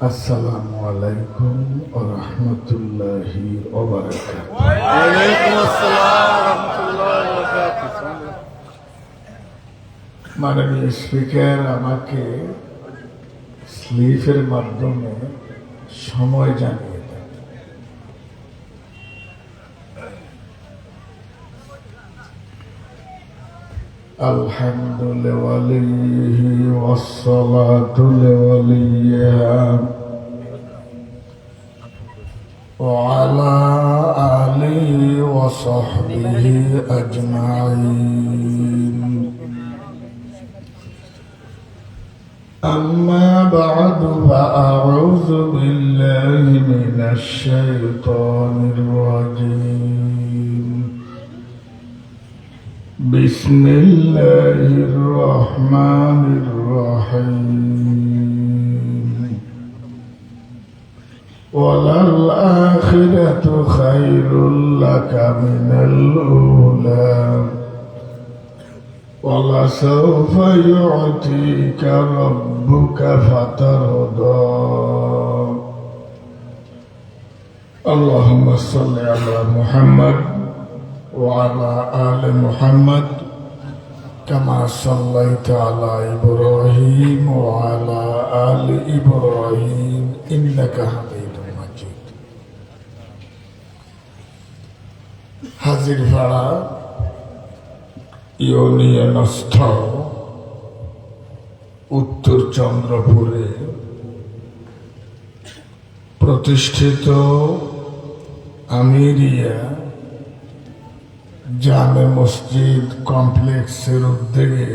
আসসালামু আলাইকুম ওয়া রাহমাতুল্লাহি ওয়া বারাকাতুহু। ওয়া আলাইকুম আসসালাম ওয়া রাহমাতুল্লাহি ওয়া বারাকাতুহু। মাননীয় স্পিকার আমাকে স্লিপের মাধ্যমে সময় জানিয়ে দেন। আলহামদুলিল্লাহি ওয়াসসালাতু লিওয়ালিহা ওয়া আলা আলিহি ওয়া সাহবিহি আজমাইন। أما بعد فأعوذ بالله من الشيطان الرجيم. بسم الله الرحمن الرحيم. وللآخرة خير لك من الأولى ولسوف يعطيك ربك فترضى. اللهم صل على محمد وعلى آل محمد كما صليت على إبراهيم وعلى آل إبراهيم إنك حميد مجيد. হাজির ভাড়া ইউনিয়নস্থ উত্তর চন্দ্রপুরে প্রতিষ্ঠিত আমিরিয়া জামে মসজিদ কমপ্লেক্সের উদ্যোগে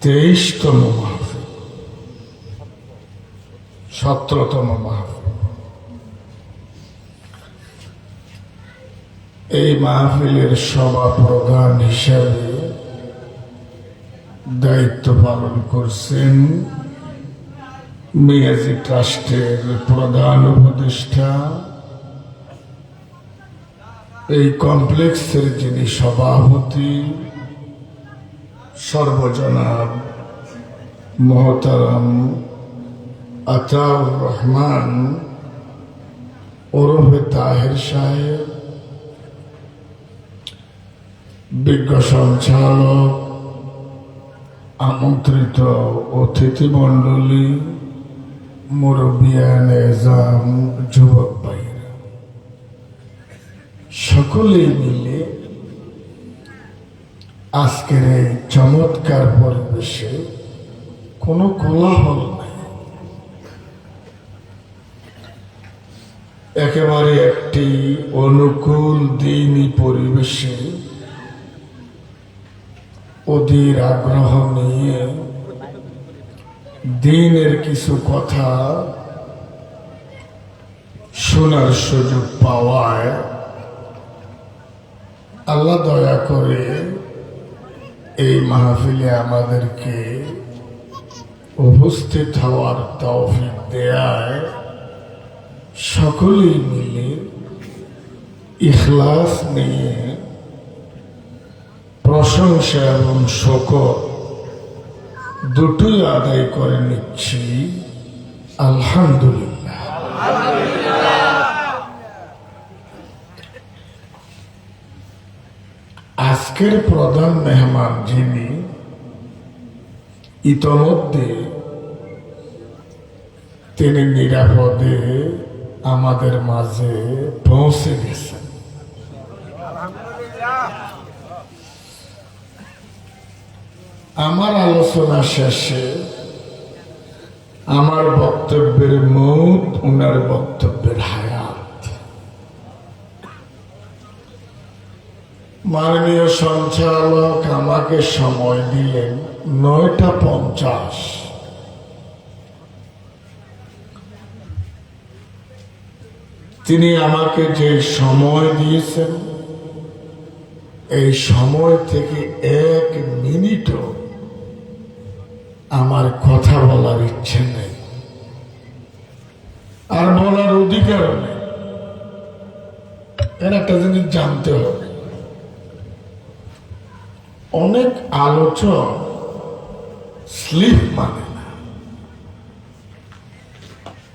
23তম মাহফিল, 17তম মাহফিল। এই মাহফিলের সভাপ্রধান হিসাবে দায়িত্ব পালন করছেন মিয়াজি ট্রাস্টের প্রধান উপদেষ্টা, এই কমপ্লেক্সের যিনি সভাপতি সর্বজনাব মহতারাম আতাউর রহমান ওরফে তাহের সাহেব, বিজ্ঞ সঞ্চালক, আমন্ত্রিত অতিথি মণ্ডলী, মুরব্বিয়ান এজাম, যুবক ভাইরা, সকলেই মিলে আজকের এই চমৎকার পরিবেশে কোনো কোলাহল নাই, একেবারে একটি অনুকূল দিনই পরিবেশে অধীর আগ্রহ নিয়ে দিনের কিছু কথা শোনার সুযোগ পাওয়ায় আল্লাহ দয়া করে এই মাহফিলে আমাদেরকে উপস্থিত হওয়ার তৌফিক দেয়ায় সকলেই মিলে ইখলাস নিয়ে প্রশংসা এবং শকর দুটোই আদায় করে নিচ্ছি। আলহামদুলিল্লাহ। আজকের প্রধান মেহমান যিনি ইতোমধ্যে তিনি নিরাপদে আমাদের মাঝে পৌঁছে গেছেন। আমার আলোচনা শেষে আমার বক্তব্যের মৌত, উনার বক্তব্যের হায়াত। মাননীয় সঞ্চালক আমাকে সময় দিলেন 9:50। তিনি আমাকে যে সময় দিয়েছেন, এই সময় থেকে 1 মিনিটও আমার কথা বলার ইচ্ছে নেই, আর বলার অধিকারও নেই। এর একটা জিনিস জানতে হবে, অনেক আলোচক স্লিপ মানে না,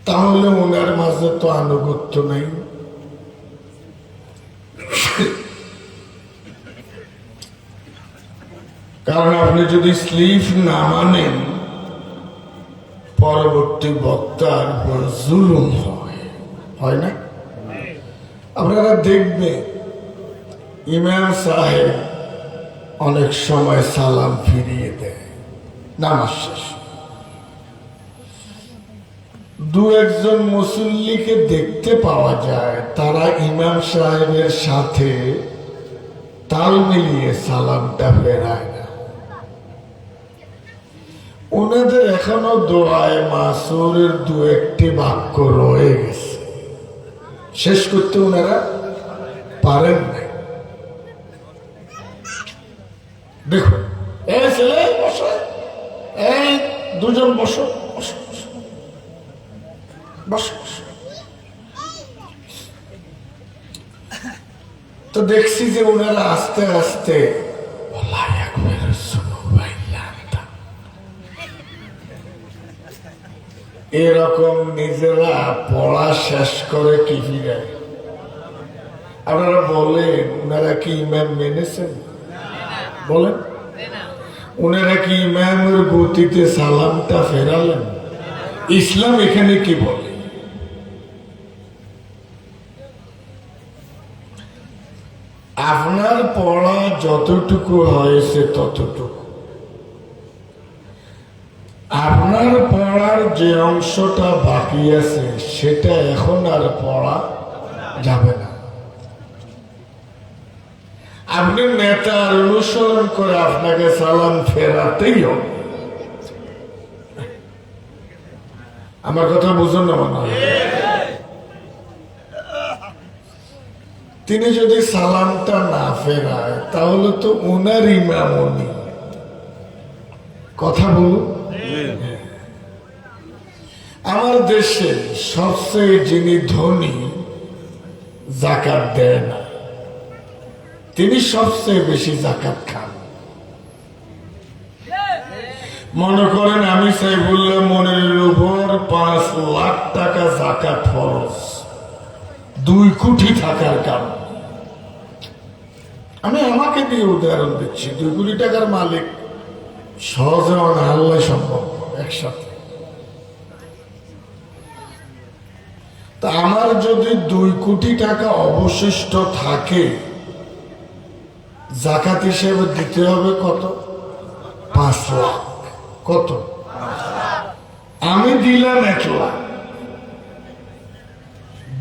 তাহলে ওনার মাঝে তো আনুগত্য নেই। কারণ আপনি যদি স্লিপ না মানেন, পরবর্তী বক্তার উপর জুলুম হয় না? আপনারা দেখবেন ইমাম সাহেব অনেক সময় সালাম ফিরিয়ে দেয় নামাজ শেষ। দু একজন মুসল্লিকে দেখতে পাওয়া যায় তারা ইমাম সাহেবের সাথে তাল মিলিয়ে সালামটা ফেরায় না। ওনাদের এখনো দোয়ায় মাসুরের দু একটি বাক্য রয়ে গেছে, শেষ করতে ওনারা পারেন না। দেখুন, এই ছেলে বসো, এই দুজন বসো, বসো বসো। তো দেখছি যে ওনারা আস্তে আস্তে এরকম নিজেরা পড়া শেষ করে কি ফিরে। আপনারা বলেন ওনারা কি ইমাম মেনেছেন? বলেন, ওনারা কি ইমামের গতিতে সালামটা ফেরালেন? ইসলাম এখানে কি বলে? আপনার পড়া যতটুকু হয়েছে ততটুকু, আপনার পড়ার যে অংশটা বাকি আছে সেটা এখন আর পড়া যাবে না। আপনি নেতার অনুসরণ করে আপনাকে সালাম ফেরাতেই হবে। আমার কথা বুঝুন না মনে হয়? তিনি যদি সালামটা না ফেরায় তাহলে তো ওনার ইমাম উনি। কথা বলুন। আমার দেশে সবচেয়ে যিনি ধনী যাকাত দেয় না, তিনি সবচেয়ে বেশি যাকাত খান। মনে করেন আমি সাইফুল্লাহ মনিরের উপর 5 লাখ টাকা যাকাত ফরজ, 2 কোটি থাকার কারণ। আমি আমাকে দিয়ে উদাহরণ দিচ্ছি, 2 কোটি টাকার মালিক সহজে আল্লাহ সম্ভব একসাথে। তা আমার যদি 2 কোটি টাকা অবশিষ্ট থাকে, যাকাত হিসেবে দিতে হবে কত? 5 লাখ। কত? আমি দিলাম 1 লাখ,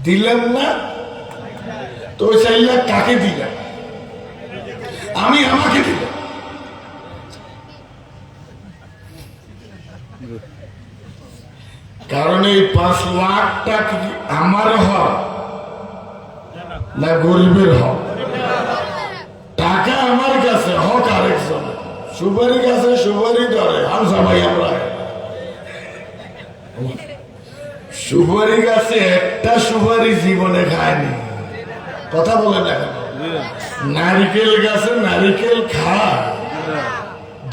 দিলাম না? তো 4 লাখ কাকে দিলাম? আমি আমাকে দিলাম। কারণ এই 5 লাখ টাকা কি আমার হক না গরিবের হক? টাকা আমার কাছে, হক আরেকজন। সুপারি কাছে সুপারি ধরে হামসা ভাই, আমরা সুপারি গাছে একটা সুপারি জীবনে খায়নি। কথা বলে না কেন? নারিকেল গাছে নারিকেল খায়,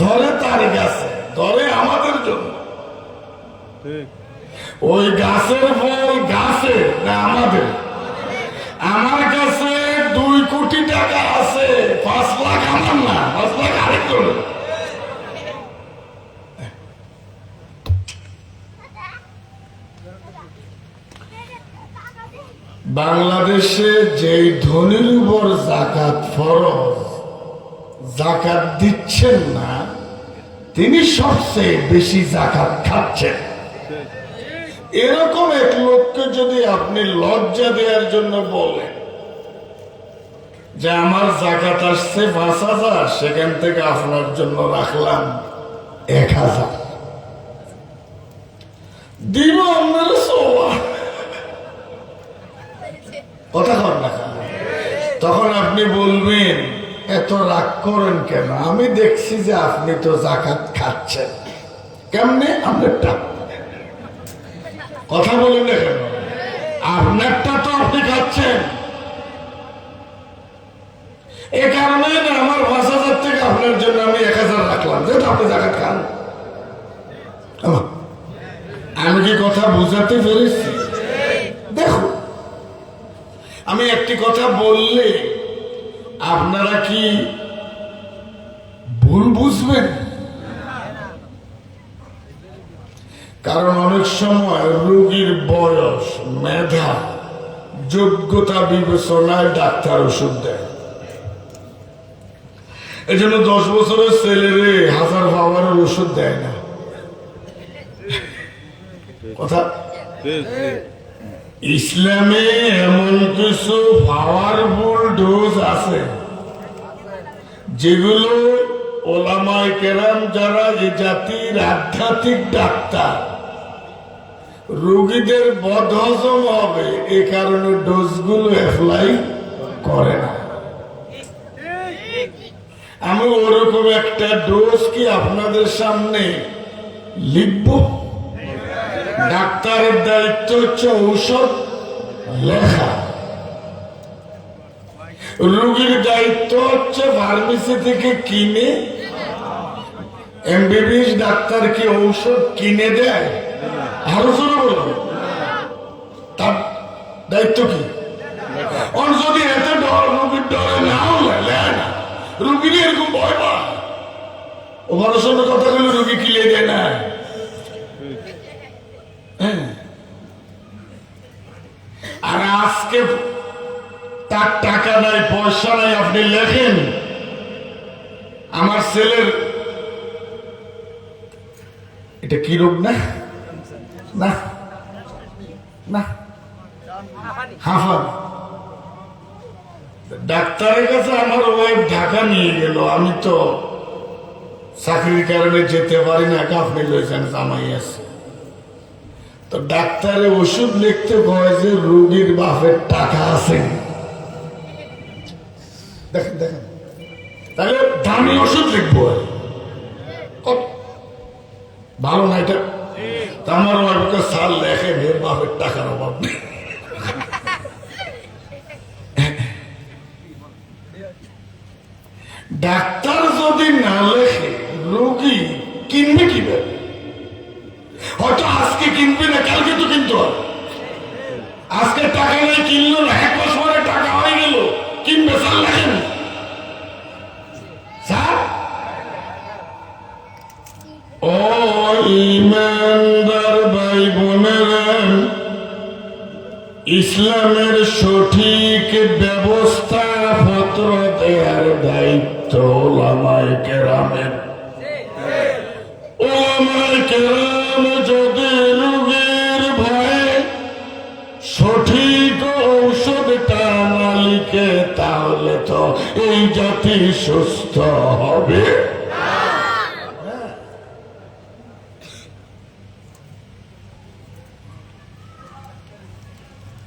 ধরে তার গাছে, ধরে আমাদের জন্য। ওই গাছের ফল গাছে না আমাদের? আমার কাছে 2 কোটি টাকা আছে, 5 লাখ আমার না, 5 লাখ আরেকজন। বাংলাদেশে যেই ধনীর উপর যাকাত ফরজ, যাকাত দিচ্ছেন না, তিনি সবচেয়ে বেশি যাকাত খাচ্ছেন। এরকম এক লোককে যদি আপনি লজ্জা দেওয়ার জন্য বলেন যে আমার যাকাত আসছে 5,000, সেখান থেকে আপনার জন্য রাখলাম 1,000, দিব আপনার কথা কর না। তখন আপনি বলবেন এত রাগ করেন কেন? আমি দেখছি যে আপনি তো যাকাত খাচ্ছেন। কেমনে? আপনারটা। কথা বলেন না কেন? আপনারটা তো আপনি খাচ্ছেন। এ কারণে না আমার 5,000 থেকে আপনার জন্য আমি 1000 রাখলাম, যেহেতু আপনি জাকাত খান। আমি কি কথা বুঝাতে পেরেছি? দেখো, আমি একটি কথা বললে আপনারা কি ভুল বুঝবেন? কারণ অনেক সময় রোগীর বয়স, মেধা, যোগ্যতা বিবেচনায় ডাক্তার ওষুধ দেয়। এই জন্য 10 বছরের ছেলেরে 1000 পাওয়ারের ওষুধ দেয় না। কথা, ইসলামে এমন কিছু পাওয়ারফুল ডোজ আছে যেগুলো ওলামায়ে কেরাম যারা এই জাতির আধ্যাত্মিক ডাক্তার, রোগীদের বদহজম হবে এ কারণে ডোজগুলো অ্যাপ্লাই করে না। আমি ওরকম একটা ডোজ কি আপনাদের সামনে লিখব? ডাক্তারের দায়িত্ব হচ্ছে ঔষধ লেখা, রোগীর দায়িত্ব হচ্ছে ফার্মেসি থেকে কিনে। এমবিবিএস ডাক্তার কি ঔষধ কিনে দেয়? আরো জোরে বলো, তার দায়িত্ব কি? যদি এত ডর, রোগীর ডরে নাও লেয় না, রোগীর এরকম ভয় পায়, অপারেশনের কথা বলে রোগী কিনে দেয় না। আর আজকে তার টাকা নাই, পয়সা নাই, আপনি লেখেন আমার ছেলের এটা কি রোগ না না না হাঁফান। ডাক্তারের কাছে আমার ওয়াইফ ঢাকা নিয়ে গেল, আমি তো চাকরির কারণে যেতে পারি না, আপনি লইছেন জামাই আছে। তো ডাক্তারে ওষুধ লিখতে কয় যে রোগীর বাপের টাকা আছে। দেখেন দেখেন, তাহলে দামি ওষুধ লিখবো, ভালো না এটা? আমার ওয়াইফকে সাল লেখে মেয়ের বাপের টাকার অভাব নেই। ডাক্তার যদি না লেখে রোগী কিনবে কিভাবে? হয়তো আজকে কিনবে না, কালকে তো কিনতে হয়। আজকে টাকা নেই, কিনলো না, 1 মাস পরে টাকা হয়ে গেল, কিনবে। স্যার লেখেন, স্যার। ও ইমানদার ভাই বোনেরা, ইসলামের সঠিক ব্যবস্থা পত্র দেওয়ার দায়িত্ব ওলামায়ে কেরামের। ওলামায়ে কেরাম যদি রোগীর ভয়ে সঠিক ঔষধটা না লিখে, তাহলে তো এই জাতি সুস্থ হবে।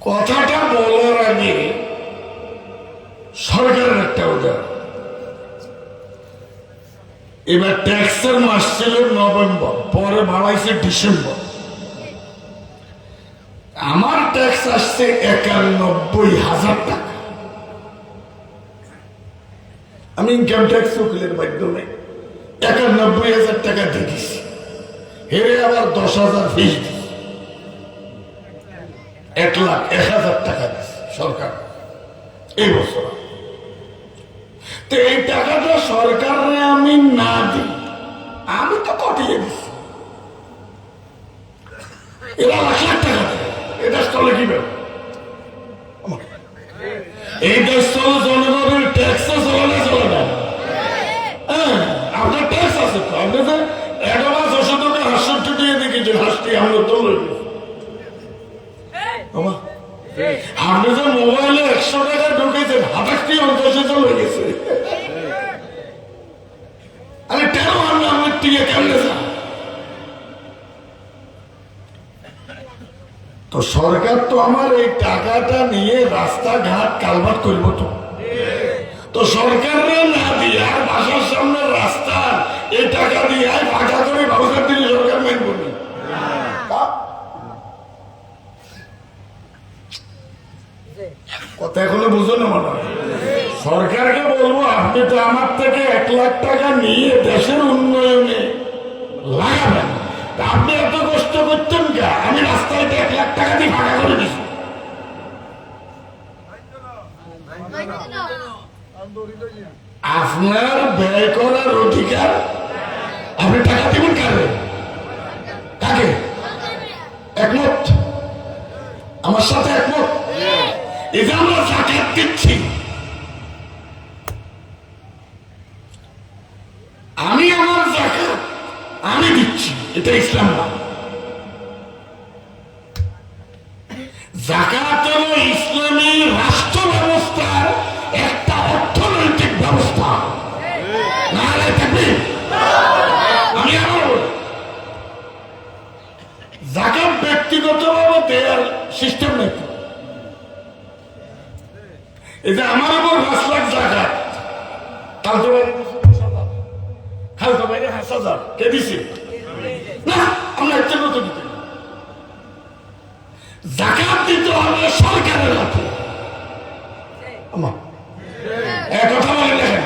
কথাটা বলার আগে সরকারের একটা উদাহরণ। এবার ট্যাক্সের মাস ছিল নভেম্বর, পরে বাড়াইছে ডিসেম্বর। আমার ট্যাক্স আসছে 91,000 টাকা। আমি ইনকাম ট্যাক্স উকিলের মাধ্যমে 91,000 টাকা দিয়ে দিচ্ছি, হেরে আবার 10,000 ফিস দিচ্ছি, 1,01,000 টাকা দিচ্ছি সরকার এই বছর। তো এই টাকাটা সরকারে আমি না দিই, আমি তো কটিয়ে দিচ্ছি, এরা 1,00,000 টাকা দেয়। এই দেশ চলে কিভাবে? এই দেশ চলে জনগণের ট্যাক্সে চলে না, চলে না। হ্যাঁ, আপনার ট্যাক্স আছে তো, আপনি যে অ্যাডভান্স ওষুধ 68 দিয়ে দেখেছেন, হাসটি আমরা তো আপনি যে মোবাইলে 100 টাকা ঢুকেছেন, 28 চলে গেছে। আরে কেন আমরা আমার টিকে কেমনে যা? তো সরকার তো আমার এই টাকাটা নিয়ে রাস্তাঘাট কালভার্ট করবো, তো সরকাররা না দিয়ে আর বাসার সামনে রাস্তা এই টাকা দিয়ে ফাঁকা করে ব্যবসার দিলে সরকার মেন করবে। কথা এখনো বুঝো না মনে হয়? সরকারকে বলবো, আপনি তো আমার থেকে 1 লাখ টাকা নিয়ে দেশের উন্নয়নে লাগাবেন, তা আপনি এত কষ্ট করতেন কে? আমি রাস্তায় 1 লাখ টাকা দিয়ে ভাড়া করে দিচ্ছি। আপনার ব্যয় করার অধিকার, আপনি টাকা দিবেন কাকে? কাকে? একমত? আমার সাথে একমত? এই যে আমরা জাকাত দিচ্ছি, আমি আমার জাকাত আমি দিচ্ছি, এটা ইসলাম না। জাকাত হলো ইসলামী রাষ্ট্র ব্যবস্থার একটা অর্থনৈতিক ব্যবস্থা। নারে তাকবীর। আমি আমার জাকাত ব্যক্তিগতভাবে দেওয়ার সিস্টেম নেই। এই যে আমার উপর 5 লাখ জাকাত, খালতো বাইরে 5,000 কে দিছে? না, আমরা একটা মতো দিতে। জাকাত দিতে হবে সরকারের হাতে। কথা বলে দেখেন,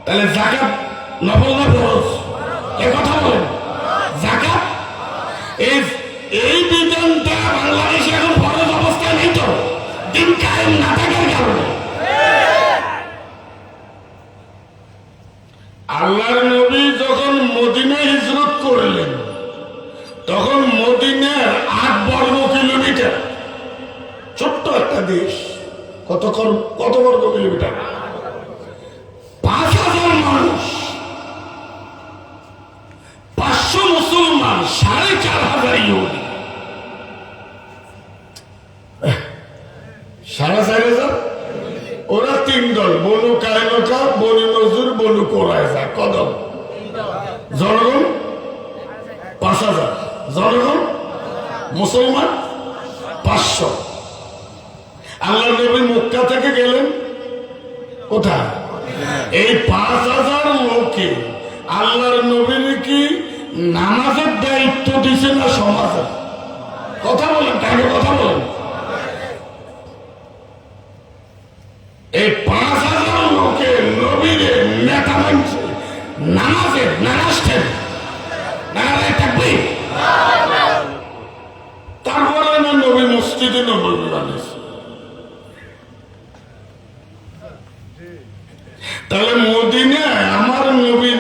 তাহলে জাকাত নফল না ফরজ? কথা বলেন। জাকাত এই বিধানটা বাংলাদেশে এখন ফরজ অবস্থায় নেই, তো দিন কায়েম না থাকার কারণে। আল্লাহর নবী যখন মদিনা হিজরত করলেন, তখন মদিনার 8 বর্গ কিলোমিটার, ছোট্ট একটা দেশ। কত বর্গ কিলোমিটার? 5,000 মানুষ, 500 মুসলমান, 4,500 ইহুদি। 4,500। ওরা 3 দল, বনু কায়নকা, বনু নজুর, বনু কোরাইজা। কদম জনগণ 5,000, জনগণ মুসলমান 500। আল্লাহ নবী মক্কা থেকে গেলেন কোথায়? এই 5,000 লোকে আল্লাহর নবীর কি নামাজের দায়িত্ব দিছে না সমাজের? কথা বলেন, কাকে কথা বলেন? এই 5,000 লোকে নবীর নেতা মানছে, নামাজের না রাষ্ট্রের? তারপরে না নবী মসজিদে নববী বানিয়েছে। তাহলে মদিনায় আমার নবীর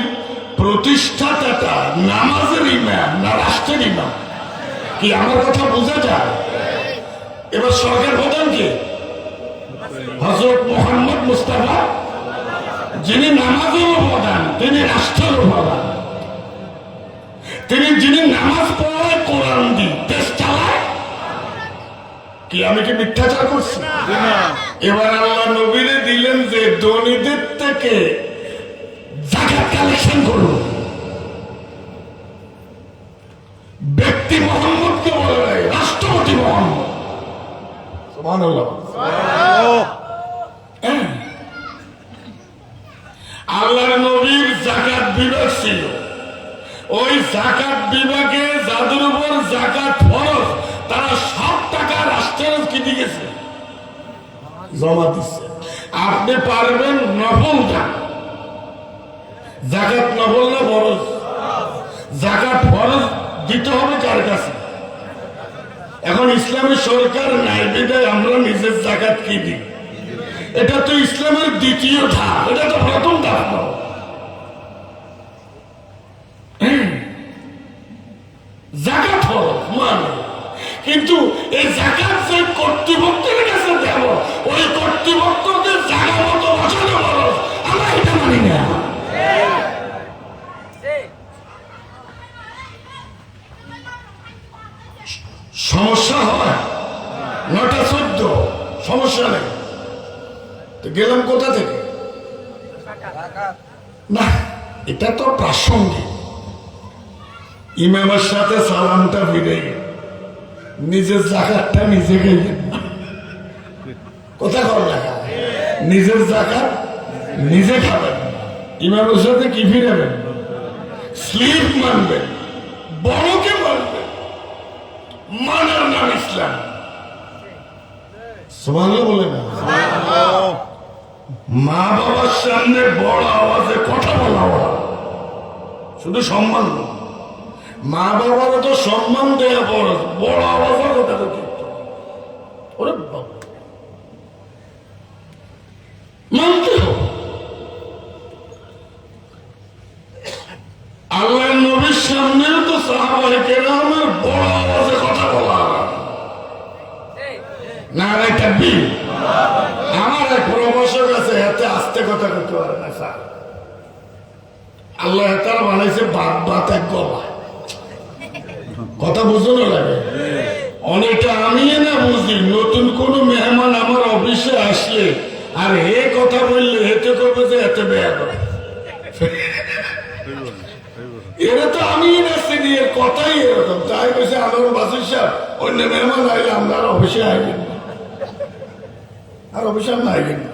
প্রতিষ্ঠাতাটা নামাজের ইমাম না রাষ্ট্রের ইমাম? কি আমার কথা বোঝা যায়? এবার সরকার প্রধান কে? হযরত মুহাম্মদ মুস্তাফা, যিনি নামাজের প্রধান, তিনি রাষ্ট্রের প্রধান। যিনি নামাজ পড়ায়, কোরআন দিয়ে দেশ চালায়। কি আমি কি মিথ্যাচার করছি? এবার আল্লাহ নবীরে দিলেন যে ধনীদের থেকে জাকাত কালেকশন করুন। ব্যক্তি মোহাম্মদকে বলে নাই, রাষ্ট্রপতি মোহাম্মদ। সুবহানাল্লাহ। আল্লাহর নবীর জাকাত বিভাগ ছিল। ওই জাকাত বিভাগে যাদের উপর জাকাত ফরজ, তারা সব টাকা রাষ্ট্রের কি দিয়েছে? জমা দিচ্ছে। আপনি পারবেন নফল দান। জাকাত নফল না ফরজ? জাকাত ফরজ দিতে হবে কার কাছে? এখন ইসলামী সরকার নাই বিধায় আমরা নিজের জাকাত কি দিই? এটা তো ইসলামের দ্বিতীয় ধাপ, এটা তো প্রথম ধাপ। জাকাত ফরজ মানে, কিন্তু এই জাকাত যে কর্তৃপক্ষের কাছে দেব, ওই কর্তৃপক্ষকে জায়গা মতো বসানো ফরজ, আমরা এটা মানি না। সমস্যা হয় 9টা 14, সমস্যা নেই। তো গেলাম কোথা থেকে? না, এটা তো প্রাসঙ্গিক। ইমামের সাথে সালামটা ফিরে গেল, নিজের জাকাতটা নিজে খাইলেন। কোথা কর লেখা? নিজের জাকাত নিজে খাবেন। ইমামের সাথে কি ফিরাবেন? স্লিপ মানবেন, বড়কে মানবেন। মানার নাম ইসলাম। সুবহানাল্লাহ বলে না? মা বাবার সামনে বড় আওয়াজে কথা বলা হয়, শুধু সম্মান নয়, মা বাবারও তো সম্মান দেওয়া বড়, বড় আওয়াজের কথা কি ওরে বাবা মানতে হবে। আল্লাহ নবীর সামনেও তো সাহাবায়ে কেরামের বড় আওয়াজে কথা বলা না, এটা বিল। আমার এক প্রবাসক আছে, এতে আস্তে কথা করতে পারে না স্যার। আল্লাহ তারা বানাইছে বাদ বাত এক গলা, কথা বুঝতে লাগে। অনেকটা আমি না বুঝি, নতুন কোন মেহমান আমার অফিসে আসলে আর হে কথা বললে হেতে করবে যে এতে বেয়া করে, এরা তো আমি না সিনিয়র, কথাই এরকম। তাই বলছে আমার বাসির সাহেব অন্য মেহমান আইলে আমরা আর অফিসে আইবেন না, আর অফিসে আমরা আইবেন না।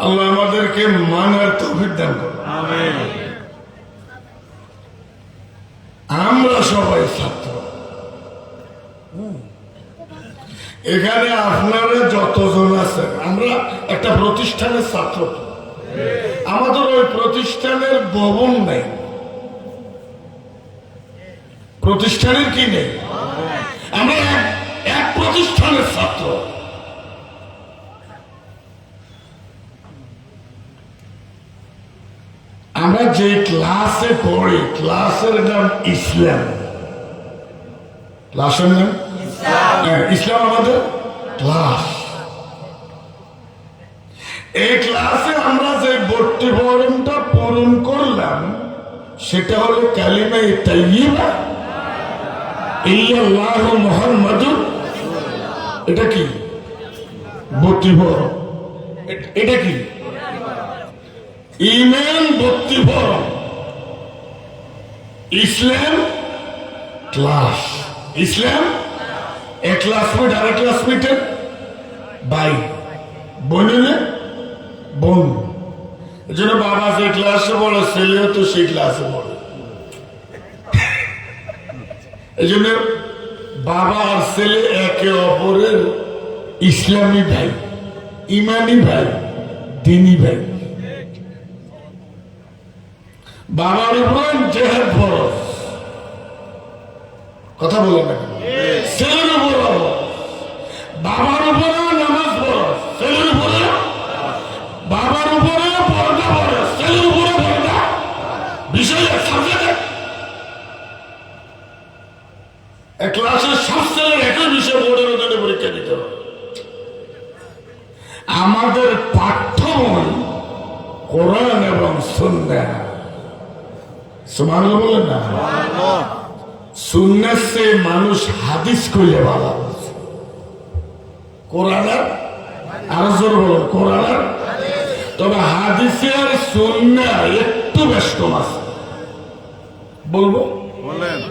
আল্লাহ আমাদেরকে মানার তৌফিক দান করুন। আমরা সবাই ছাত্র, এখানে আপনারা যতজন আছেন আমরা একটা প্রতিষ্ঠানের ছাত্র। আমাদের ওই প্রতিষ্ঠানের ভবন নেই, প্রতিষ্ঠানের কি নেই, আমরা এক প্রতিষ্ঠানের ছাত্র। আমরা যে ক্লাসে পড়ি, ক্লাসের নাম ইসলাম। ক্লাসের নাম ইসলাম, আমাদের ক্লাস। এই ক্লাসে আমরা যে ভর্তিবরণটা পূরণ করলাম সেটা হলো কালিমা তাইয়্যিবা ইল্লাল্লাহু মুহাম্মাদুর। এটা কি ভর্তিবরণ? এটা কি ঈমান ভর্তিবরণ, ইসলাম ক্লাস। ইসলাম এক ক্লাসমেট আর এক ক্লাসমেটের ভাই, বোনে বোন। এই জন্য বাবা যে ক্লাসে পড়ে ছেলেও তো সেই ক্লাসে পড়ে। এই জন্য বাবা আর ছেলে একে অপরের ইসলামী ভাই, ইমানি ভাই, দিনী ভাই। বাবার উপর জেহাদ ফরজ, কথা বলে না। ছেলের উপর বাবার উপরে নামাজ ফরজ, ছেলের উপরে বাবার উপরে পর্দা ফরজ, ছেলের উপরে পর্দা। বিষয় ক্লাসের সব ছেলের একই বিষয় বোর্ডের অধীনে পরীক্ষা দিতে হবে। আমাদের পাঠ্য বই কোরআন এবং সুন্নাহ। সুবহানাল্লাহ বলেন না? সুন্নাহ সে মানুষ হাদিস কইলে ভালো, কোরআন আর জোর বলেন কোরআন। তবে হাদিসে আর সুন্নাহ একটু বেশ কম আছে, বলবো বলেন।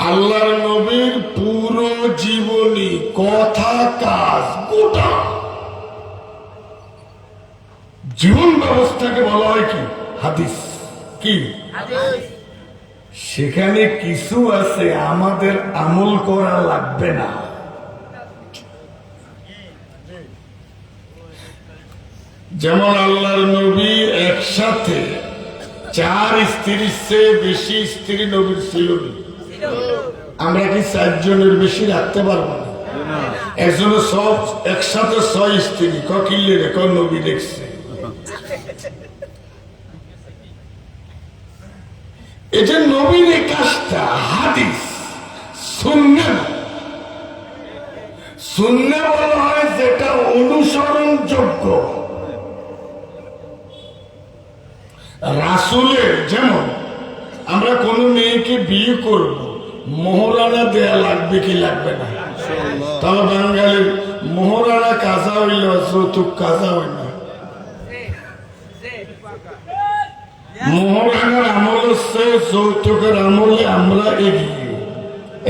আল্লাহর নবীর পুরো জীবনী, কথা, কাজ, গোটা জীবন ব্যবস্থাকে বলা হয় কি হাদিস। কি সেখানে কিছু আছে আমাদের আমল করা লাগবে না। যেমন আল্লাহর নবী একসাথে 4 স্ত্রীর চেয়ে বেশি স্ত্রী নবীর ছিল। আমরা কি 4 জনের বেশি রাখতে পারবো না? একজনের সব একসাথে 6 স্ত্রী কিনলে রেকর্ড নবী দেখছে। এই যে নবীর এই কাজটা হাদিস, সুন্নাহ। সুন্নাহ বলা হয় যেটা অনুসরণযোগ্য। রাসূলের, যেমন আমরা কোন মেয়েকে বিয়ে করব, মোহরানা দেয়া লাগবে কি লাগবে না? তবে বাঙালির মোহরানা কাজা হইল, যৌতুক কাজা হইল না। মোহরানার আমল হচ্ছে যৌতুকের আমলে আমরা এগিয়ে,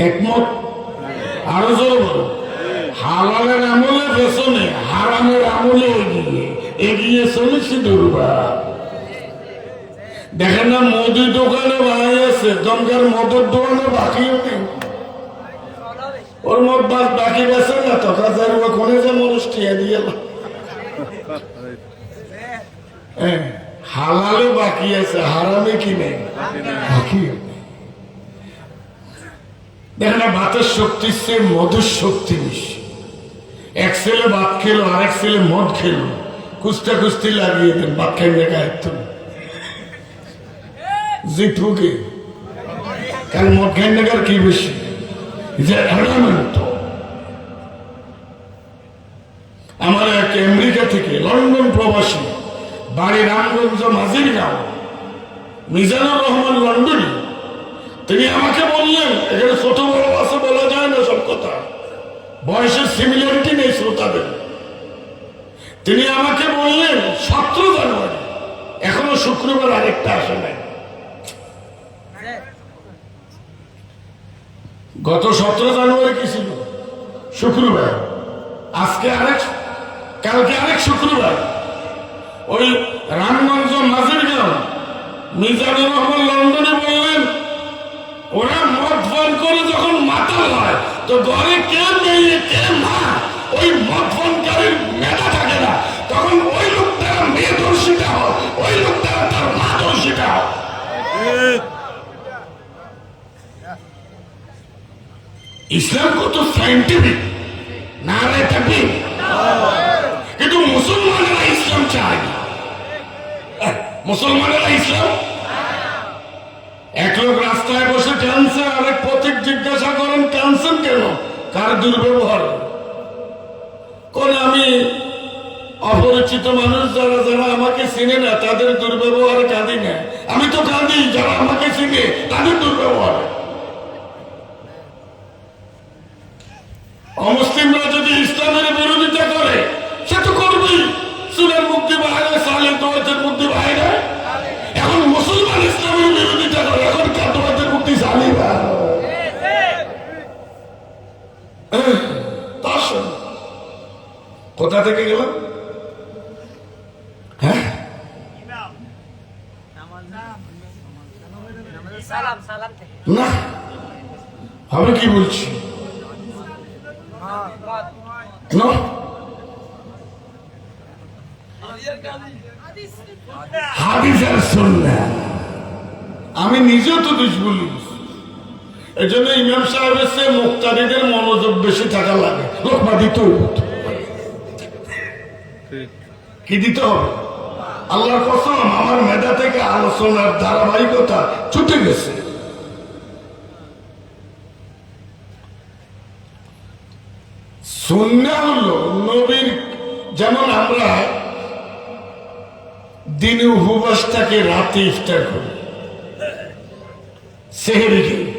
একমত? আরো জোর বলো। হালালের আমলে পেছনে, হারামের আমলে এগিয়ে চলেছি দুর্বার। দেখেন না মদের দোকানে বানাই আছে, দমকার মদের দোকানে বাকিও নেই। ওর মত বাদ বাকি গেছে না তো কাজার কোনে যে মানুষ টিয়া দিয়ে হালালও বাকি আছে, হারামে কি নেই বাকি। দেখেন না, ভাতের শক্তির চেয়ে মধুর শক্তি বেশি। এক ছেলে ভাত খেলো, আরেক ছেলে মদ খেলো, কুস্তা কুস্তি লাগিয়ে দেন, ভাত খাই দেখা একটু জিতবুকে, কারণ মদ খাই দেখার কি বেশি যে এলামেন্ট। আমার এক আমেরিকা থেকে লন্ডন প্রবাসী, বাড়ি রামগঞ্জ মাঝিরগাঁও, মিজানুর রহমান লন্ডনী, তিনি আমাকে বললেন, এখানে ছোট বড় আছে বলা যায় না সব কথা, বয়সের সিমিলারিটি নেই শ্রোতাদের। তিনি আমাকে বললেন 17 জানুয়ারি, এখনো শুক্রবার আরেকটা আসে নাই, গত 17 জানুয়ারি কি ছিল? শুক্রবার। আজকে আরেক, কালকে আরেক শুক্রবার। ওই রামগঞ্জ মাঝিরগাঁও মিজানুর রহমান লন্ডনে বললেন, ওরা মদ পান করে যখন মাতাল হয় তো ঘরে কে মেয়ে কে মা, ওই মদ পানকারীর মেধা থাকে না, তখন ওই লোকটা মেয়ে দর্শিতা হয়, ওই লোকটা তার মা দর্শিতা হয়। ইসলাম কত সাইন্টিফিক না রে থাকি, কিন্তু মুসলমানেরা ইসলাম চায় না। মুসলমানেরা ইসলাম, এক লোক রাস্তায় বসে টানছে, আরেক পথিক জিজ্ঞাসা করেন টানছেন কেন, কার দুর্ব্যবহার? কোন আমি অপরিচিত মানুষ, যারা যারা আমাকে চিনে না তাদের দুর্ব্যবহার কাঁদি না, আমি তো কাঁদি যারা আমাকে চিনে তাদের দুর্ব্যবহার। অমুসলিমরা যদি ইসলামের বিরোধিতা করে সে তো করবেই, সুরের মুক্তি বাইরে, সালের দোয়াতের মুক্তি বাইরে। এখন মুসলমান ইসলামের বিরোধিতা করে, এখন কাতোয়াতের মুক্তি সালি না। কোথা থেকে গেলাম? হ্যাঁ, না আমি কি বলছি না, হাদিস আর সুন্নাহ। আমি নিজেও তো দুষ বলি, এই জন্য ইমাম সাহেবের চেয়ে মুক্তাদিদের মনোযোগ বেশি থাকা লাগে। লোকমা দিতে কি দিতে হবে? আল্লাহর কসম, আমার মেধা থেকে আলোচনার ধারাবাহিকতা ছুটে গেছে। সুন্নাহ হলো নবীর, যেমন আমরা দিনে উপবাস থাকে, রাতে ইফতার করি, সেহরি খেয়ে।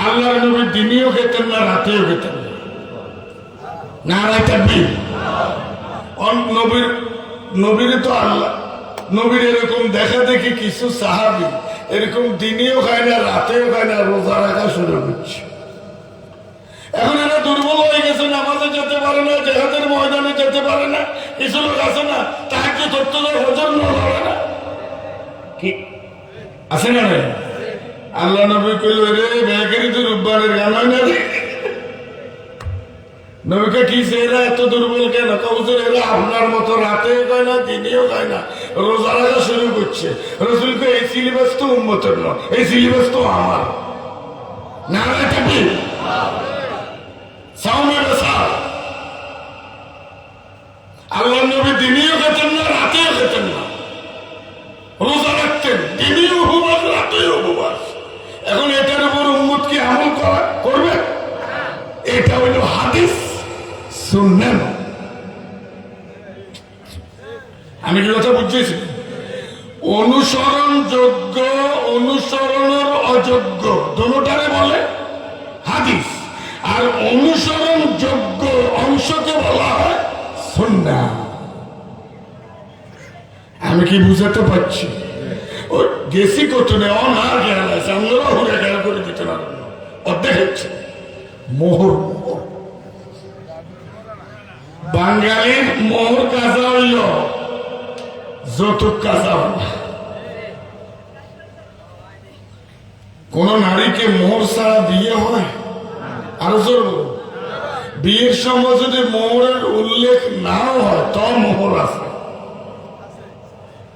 আল্লাহর নবী দিনেও খেতেন না, রাতেও খেতেন না। নারায়ে তাকবীর। নবীর তো আল্লাহ নবীর এরকম দেখা দেখি কিছু সাহাবী এরকম দিনেও খায় না, রাতেও খায় না, রোজা রাখা শুরু করছে। এখন এরা দুর্বল হয়ে গেছে, নামাজে যেতে পারে না, জিহাদের ময়দানে যেতে পারে না। কিছু লোক আছে না, তাহাজ্জুদ ধরতে যায়, হজর নড়ে না, কি আছে না? আল্লাহ নবী কইল, রে বেকারি তো রুব্বানের গান হয় না রে। নবীকে কি এরা এত দুর্বল কেন? কবুতর এরা আপনার মতো রাতেও খায় না, দিনেও খায় না, রোজা রাখা শুরু করছে। রসুলকে এই সিলেবাস তো উম্মতের নয়, এই সিলেবাস তো আমার। নারায়ে তাকবীর। আল্লাহ নবী দিনেও খেতেন না, রাতেও খেতেন না, রোজা রাখতেন, দিনেও উপবাস, রাতেও উপবাস। এখন এটার উপর উম্মত কি আমল করবে? এটা হইল হাদিস সুন্নাহ। আমি কি কথা বুঝেছি? অনুসরণ যোগ্য, অনুসরণের অযোগ্য দুটোটারে বলে হাদিস, আর অনুসরণ যোগ্য অংশকে বলা হয় সুন্নাহ। আমি কি বুঝাতে পারছি? ও গেছি কত নেই, অনার খেয়াল আছে, আমরা ঘুরে খেয়াল করে দিতে পারবো না। অর্ধেক হচ্ছে মোহর। বাঙালির মোহর কাজা হইল যৌতুক কাজা হল। কোন নারীকে মোহর ছাড়া বিয়ে হয়? আরো জোর বিয়ের সময় যদি মোহরের উল্লেখ নাও হয় তো মোহর আছে,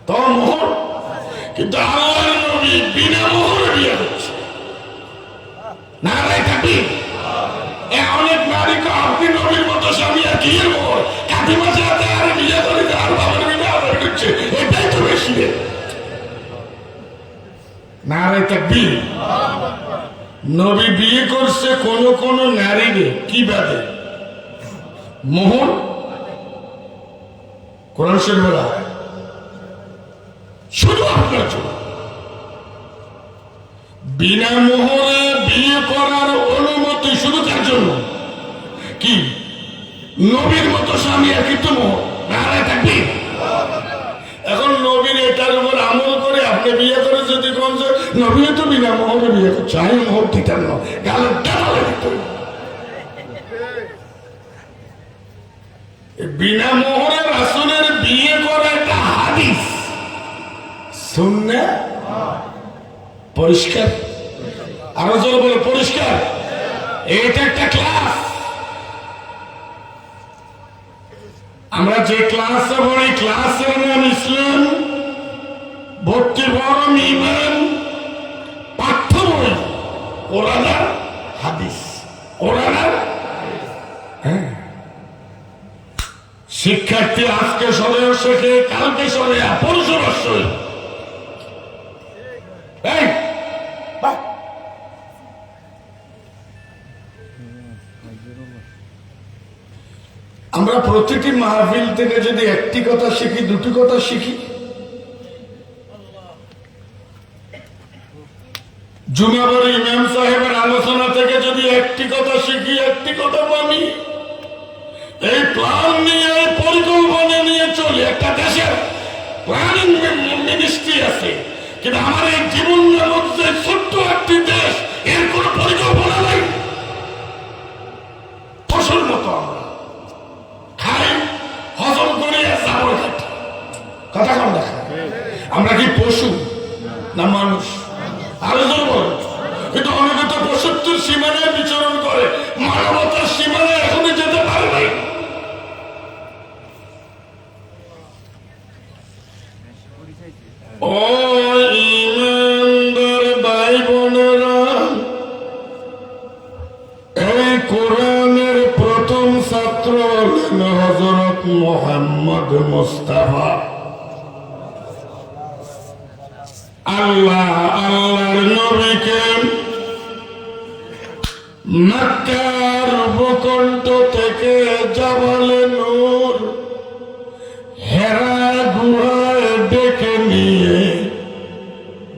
তো মোহর। কিন্তু আল্লাহর নবী বিনা মোহরে বিয়ে হচ্ছে। নারায়ে তাকবীর। অনেক নারীকে আপনি নবীর মতো স্বামী আর কি মোহর কাঁদি মাঝে হাতে আর বিয়ে করে আর বাবার বিয়ে আবার ঢুকছে, এটাই তো বেশি। নারায়ে তাকবীর। নবী বিয়ে করছে কোন কোন নারীরে কি বাদে? মোহর। কোরআন শরীফে শুধু আপনার জন্য বিনা মোহরে বিয়ে করার অনুমতি শুধু তার জন্য। কি নবীর মতো স্বামী আর কিন্তু মোহর। নারায়ে তাকবীর। এখন নবীর এটার উপর আমল করে আপনি বিয়ে করে যদি কোন নবী তো বিনা মোহরে বিয়ে করছে, আমি মোহর দিতাম না, গালের টাকা দিত। বিনা মোহরে রাসূলের বিয়ে করা একটা হাদিস সুন্নাহ পরিষ্কার। আরো জোরে বলে পরিষ্কার। এটা একটা ক্লাস। আমরা যে ক্লাসে পড়ি ক্লাসের নাম ইসলাম, ভর্তি ফরম ইমান, পাঠ্য বই কোরআন আর হাদিস, কোরআন আর হ্যাঁ। শিক্ষার্থী আজকে সরে শেখে, কালকে সরে পরশু অবশ্যই। আমরা প্রতিটি মাহফিল থেকে যদি একটি কথা শিখি, দুটি কথা শিখি। জুমাবার ইমাম সাহেবের আলোচনা থেকে যদি একটি কথা শিখি, একটি কথা মানি, এই প্ল্যান নিয়ে পরিকল্পনা নিয়ে চলি। একটা দেশের প্ল্যানিং মিনিস্ট্রি আছে, কিন্তু আমার এই জীবন নামক যে ছোট্ট একটি দেশ, এর কোন পরিকল্পনা নাই। ফসল মতো আমরা খাই, হজম করি, চাবল কাটি। কথা কম দেখা। আমরা কি পশু না মানুষ? আলোচনা বল। কিন্তু অনেকে তো পশুত্বের সীমানায় বিচরণ করে, মানবতার সীমানায় এখনই যেতে পারে নাই। ও ঈমানদার ভাই বোনেরা, এই কোরআনের প্রথম ছাত্র হলেন হযরত মুহাম্মদ মুস্তাফা। আল্লাহর নবীকে মক্কার ভূখণ্ড থেকে জাবালে নূর হেরা গুহায় ডেকে নিয়ে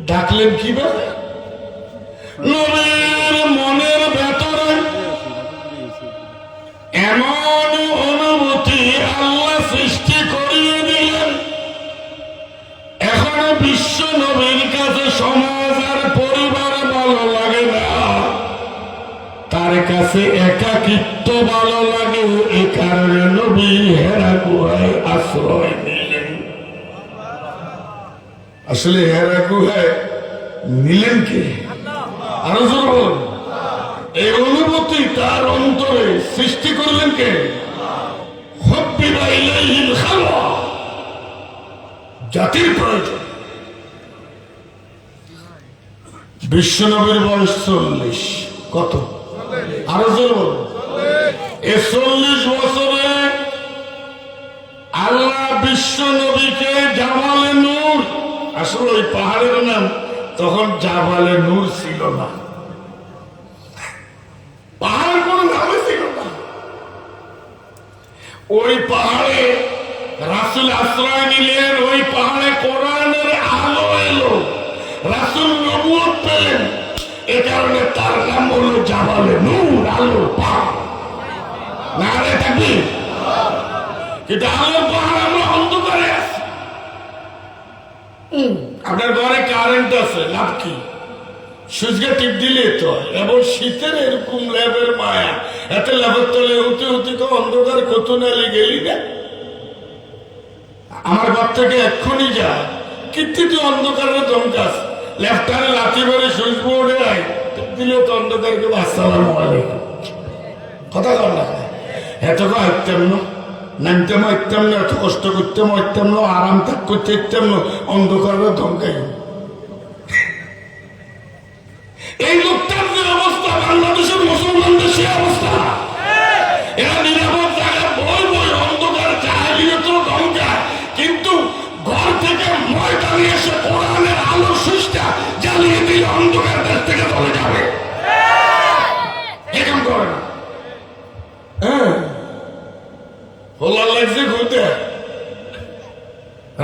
ডাকলেন কিভাবে? নবীর মনের ভেতরে এমন অনুভূতি আল্লাহ সৃষ্টি করিয়ে দিলেন, এখন বিশ্ব নবীর কাছে সমাজ আর পরিবার ভালো লাগে না, তার কাছে একাকিত্ব ভালো লাগে। এ কারণে নবী হেরা গুহায় আশ্রয় নিলেন। আসলে হেরা গুহায় নিলেন কে? আরো জোর বলুন। এই অনুভূতি তার অন্তরে সৃষ্টি করলেন কে? হুব্বিবা ইলাইহিল খালওয়া, জাতির প্রয়োজন। বিশ্বনবীর বয়স 40। কত? আরো জোর বলুন। 40 বছরে আল্লাহ বিশ্ব নবীকে জাবালে নূর, আসলে ওই পাহাড়ের নাম তখন জাবালে নূর ছিল না, পাহাড় কোন নামে ছিল না। ওই পাহাড়ে রাসূল আশ্রয় নিলেন, ওই পাহাড়ে কোরআনের আলো এলো, রাসূল নবুয়ত পেলেন। এ কারণে তার নাম হলো জাবালে নূর, আলো পাহাড়। নারায়ে তাকবীর। কিন্তু আলোর পাহাড় আমরা অন্ধকারে আছি। আপনার ঘরে কারেন্ট আছে, লাভ কি? সুইচকে টিপ দিলে তো। এবং শীতের এরকম ল্যাবের মায়া, এত ল্যাবের তলে হতে হতে তো অন্ধকার কত নালে গেলি না। আমার ঘর থেকে এক্ষুনি যা, কিন্তু অন্ধকারের দমকাস, ল্যাপটারে লাথি ভরে সুইচ বোর্ডে আয় দিলেও তো অন্ধকারকে। আসসালামু আলাইকুম। কথা কর না, এত হাইতাম না, নামতাম হাইতাম না, এত কষ্ট করতাম হাইতাম না, আরাম থাক করতে হাইতাম না, অন্ধকারে ধমকাই। এই লোকটার যে অবস্থা, বাংলাদেশের মুসলমানদের সে অবস্থা। এরা নিরাপদ জায়গায় বই বই অন্ধকার জাহেলিয়ত ধমকা, কিন্তু ঘর থেকে ময়দানে এসে কোরআনের আলো সুষ্টা জ্বালিয়ে দিলে অন্ধকার দেশ থেকে চলে যাবে। এরকম করে না। হ্যাঁ, হোলার লাগছে ঘুরতে,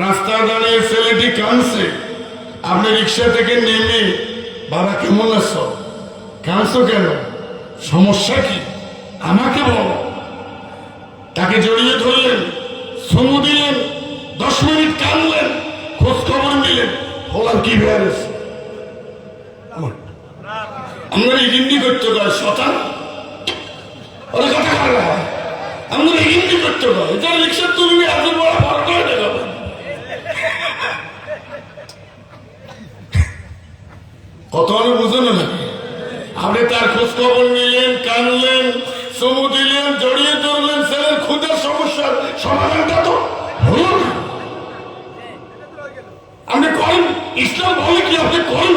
রাস্তায় দাঁড়িয়ে ছেলেটি কাঁদছে। আপনি রিক্সা থেকে নেমে, বাবা কেমন আছো, কাঁদছো কেন, সমস্যা কি, আমাকে বলো। তাকে জড়িয়ে ধরলেন, চুমু দিলেন, 10 মিনিট কাঁদলেন, খোঁজ খবর নিলেন, হোলার কি বেড়েছে। আমরা হিন্দি করতে পারি শতান, ওরা কথা বলে আমরা হিন্দি করতে পারি। এটা রিক্সা তুলবি, এত বড় বড় করে দেখাবেন। কত অনেক বুঝেন না, আপনি তার খোঁজ খবর নিলেন, কানলেন, চুমু দিলেন, জড়িয়ে ধরলেন, ছেলের ক্ষুধার সমস্যার সমাধানটা তো হলো না। আপনি করেন, ইসলাম বলে কি আপনি করেন।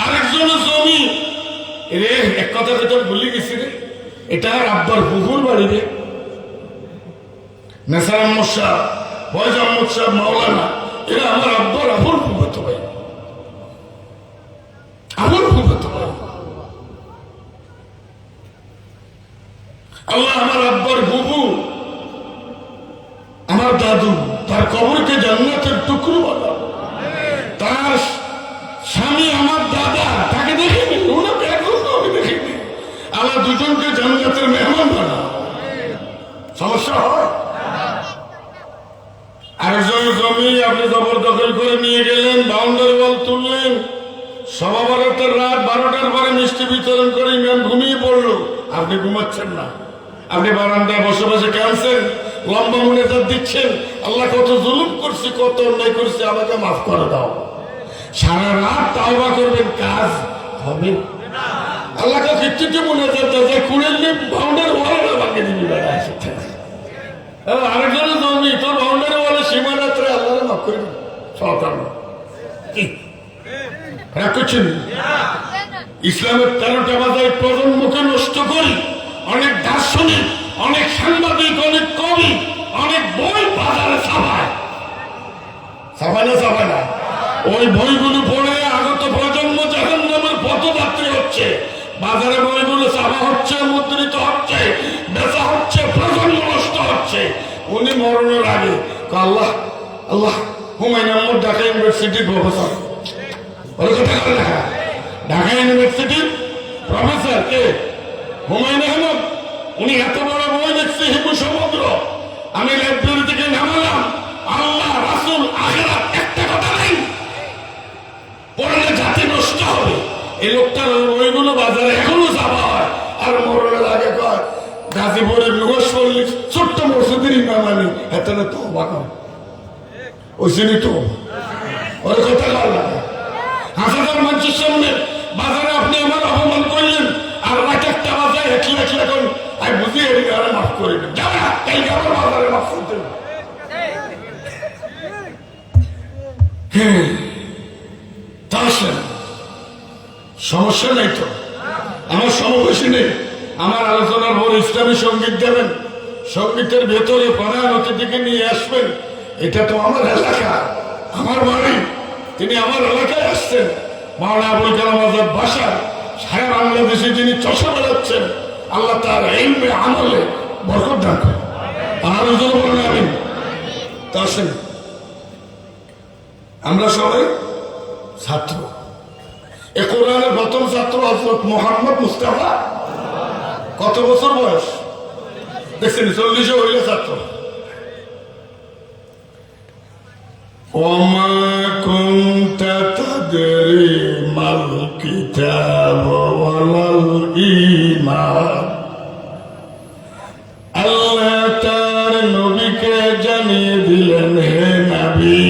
আরেকজনের জমি রে, এক কথা তো ভুলে গেছি রে, এটা আর আব্বার পুকুর বাড়ি রে। নেসার আহমদ সাহ, ফয়েজ আহমদ সাহ, মাওলানা, এরা আমার আব্বার আপন ফুফাতো ভাই, আপন ফুফাতো ভাই। আল্লাহ আমার আব্বার বুবু, আমার দাদু, তার কবরকে জান্নাতের টুকরো বানাও। তার স্বামী আমার দাদা, তাকে দেখিনি, ওনাকে এখনো আমি দেখিনি। আল্লাহ দুজনকে জান্নাতের মেহমান বানাও। সমস্যা হয়। আরেকজন জমি আপনি জবরদখল করে নিয়ে গেলেন, বাউন্ডারি ওয়াল তুললেন, সভা বারোটার রাত 12টার পরে মিষ্টি বিতরণ করে ইমাম ঘুমিয়ে পড়লো, আপনি ঘুমাচ্ছেন না, আপনি বারান্দায় বসে বসে কাঁদছেন, লম্বা মুনাজাত দিচ্ছেন, আল্লাহ কত জুলুম করছি, কত অন্যায় করছি, আমাকে মাফ করে দাও। সারা রাত তাওবা করবেন, কাজ হবে আল্লাহকে কিচ্ছুটি মুনাজাত দেয়, কুড়ে নিয়ে বাউন্ডারি ওয়াল ভাঙিয়ে দিবি। আরেকজনের জমি, তোর বাউন্ডারি ওয়ালে সীমানাত্রে আল্লাহ মাফ করে দিবি। সরকার রাগ করছেন। ইসলামের 13টা বাজার প্রজন্মকে নষ্ট করি, অনেক দার্শনিক, অনেক সাংবাদিক, অনেক কবি, অনেক বই বাজারে ছাপায়, ছাপায় না ছাপায় না। ওই বইগুলো পড়ে আগত প্রজন্ম জাহান্নামের পথযাত্রী হচ্ছে। বাজারে বইগুলো ছাপা হচ্ছে, মুদ্রিত হচ্ছে, বেচা হচ্ছে, প্রজন্ম নষ্ট হচ্ছে। উনি মরণের আগে আল্লাহ আল্লাহ হুমায়ুন আহমদ ঢাকা ইউনিভার্সিটির প্রফেসর, ঢাকা ইউনিভার্সিটির প্রফেসর কে হুমায়ুন আহমদ, উনি এত বড় বই লিখছে হিন্দু সমুদ্র। আমি লাইব্রেরি থেকে নামালাম, আল্লাহ রাসূল আখিরাত একটা কথা নাই, পড়লে জাতি নষ্ট হবে। এই লোকটার বইগুলো বাজারে এখনো ছাপা হয়, আর মরণের আগে কয় গাজীপুরের নুয়াশপল্লী ছোট্ট মসজিদের ইমাম আমি এত তো অবাক হয়। ওই শ্রেণী তো ওর কথা ভালো লাগে। 1000 মানুষের সামনে বাজারে আপনি আমার অপমান করলেন, আর রাত 1টা বাজায় একলা একলা করেন, আমি বুঝি এদিকে আরে মাফ করে দেন, যাবে না কালকে আবার বাজারে মাফ করতে। তা সমস্যা নেই তো, আমার সমবয়সী নেই। আমার আলোচনার পর ইসলামী সঙ্গীত দেবেন, সঙ্গীতের ভেতরে প্রধান অতিথিকে নিয়ে আসবেন। এটা তো আমার এলাকা, আমার বাড়ি, তিনি আমার এলাকায় আসছেন। মাওলানা আবুল কালাম আজাদ বাসার সারা বাংলাদেশে যিনি চষা বেড়াচ্ছেন, আল্লাহ তার ইলমে আমলে বরকত দান করেন। আর ওজন বলেন আমিন। তা আসেন, আমরা সবাই ছাত্র। এ কোরআনের প্রথম ছাত্র হযরত মুহাম্মদ মুস্তাফা। কত বছর বয়স দেখছেন? 40 হইলে ছাত্র। ওমা কুনতা তাদরি মাল কিতাব ওয়ালাল ঈমান। আল্লাহ তার নবীকে জানিয়ে দিলেন, হে নবী,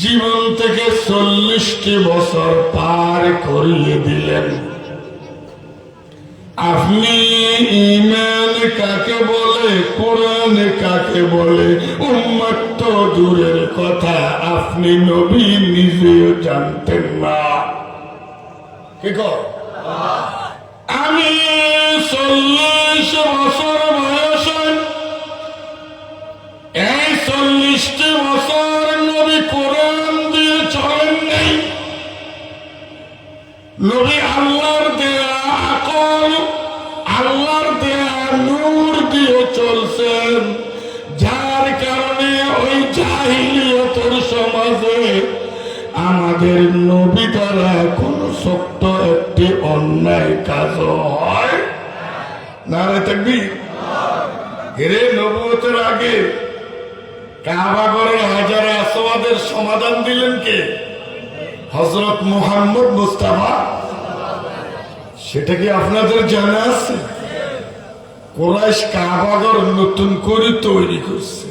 জীবন থেকে 40টি বছর পার করিয়ে দিলেন। আপনি কাকে বলে উম্মত তো দূরের কথা আপনি নবী নিজেও জানতেন না। কি কর আমি 40 বছর বয়স, এই 40টি বছর নবী কোরআন দিয়ে চলেন নাই। নবী আল্লাহর দেয়া আকল, আল্লাহর দেয়া নূর দিয়ে চলছেন, যার কারণে ওই জাহিলিয়তের সমাজে আমাদের নবী দ্বারা কোন ছোট্ট একটি অন্যায় কাজ হয় না। রে তাকবীর। এরে নবুয়তের আগে কাবা ঘরের হাজারে আসওয়াদের সমাধান দিলেন কে? হযরত মুহাম্মদ মুস্তাফা। সেটা কি আপনাদের জানা আছে? কুরাইশ কাবা ঘর নতুন করে তৈরি করছে,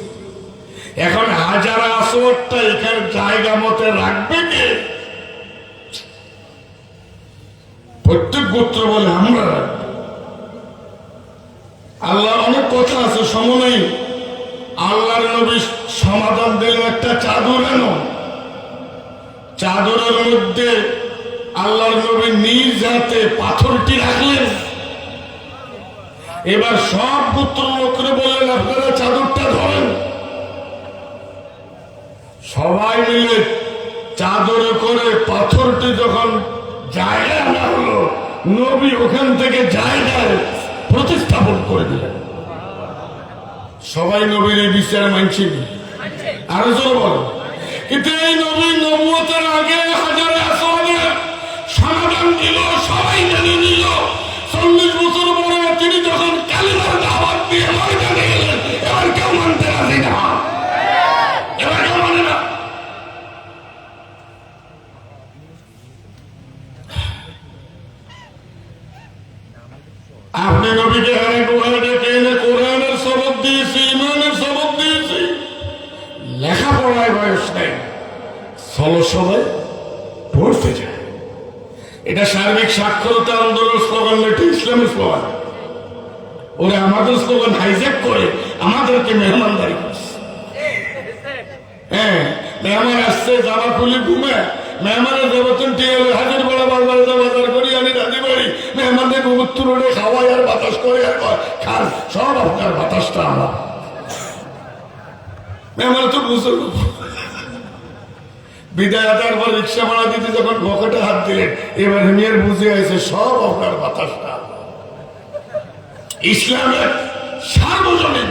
এখন হাজার আসওয়াদটা এখানে জায়গা মতো রাখবে কে? প্রত্যেক গোত্র বলে আমরা রাখবো। আল্লাহ অনেক কথা আছে, সময় নেই। আল্লাহর নবী সমাধান দিলেন একটা চাদর এনো, চাদরের মধ্যে আল্লাহর নবী নিজ হাতে পাথরটি রাখলেন। এবার সব পুত্র লোকরে বললেন আপনারা চাদরটা ধরেন। সবাই মিলে চাদরে করে পাথরটি যখন জায়গায় আনা হলো, নবী ওখান থেকে জায়গায় প্রতিস্থাপন করে দিলেন। সবাই নবীর এই বিচার মানছি, আরো জোর বলো। কিন্তু এই নবী নবুয়তের আগে হাজারে আসওয়াদের সমাধান দিল, সবাই মেনে নিল। 40 বছর পরে তিনি যখন কালিমার দাওয়াত দিয়ে ময়দানে গেলেন, এবার কেউ মানতে রাজি না, এবার কেউ মানে না। আপনি নবীকে হারে গুহায় ডেকে এনে কোরআনের সবক দিয়েছি, ইমানের সবক দিয়েছি, লেখাপড়ায় বয়স নেই, চলো সবাই পড়তে যায়। এটা সার্বিক সাক্ষরতা আন্দোলন স্লোগান, এটা ইসলামী স্লোগান। ওরা আমাদের স্লোগান হাইজ্যাক করে আমাদেরকে মেহমানদারি করছে। হ্যাঁ, মেহমান আসছে জামা খুলে ঘুমে, মেহমানের দেবতন টিএল হাজির বড় বাজারে বাজার করি আনি রাজি বাড়ি, মেহমানদের গুরুত্ব রোডে খাওয়াই আর বাতাস করে আর খান, সব আপনার বাতাসটা আমার। মেহমান তো বুঝল বিদায় আদার পর রিক্সা ভাড়া দিতে যখন পকেটে হাত দিলেন, এবার মেয়ের বুঝে আছে সব আপনার বাতাসটা। ইসলামের সার্বজনীন,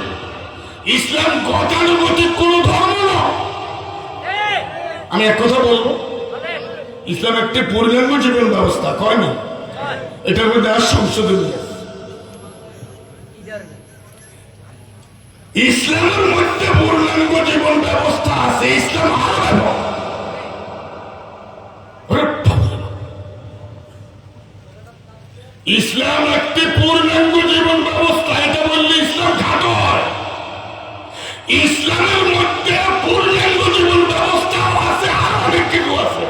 ইসলাম গতানুগতিক কোন ধর্ম না। আমি এক কথা বলবো, ইসলাম একটি পূর্ণাঙ্গ জীবন ব্যবস্থা, কয়নি? এটার মধ্যে আর সংশোধন নেই। ইসলামের মধ্যে পূর্ণাঙ্গ জীবন ব্যবস্থা আছে, ইসলাম আরো। ইসলাম একটি পূর্ণাঙ্গ জীবন ব্যবস্থা, এটা বললে ইসলাম ঘাটো হয়। ইসলামের মধ্যে পূর্ণাঙ্গ জীবন ব্যবস্থা আছে, আর অনেক কিছু আছে।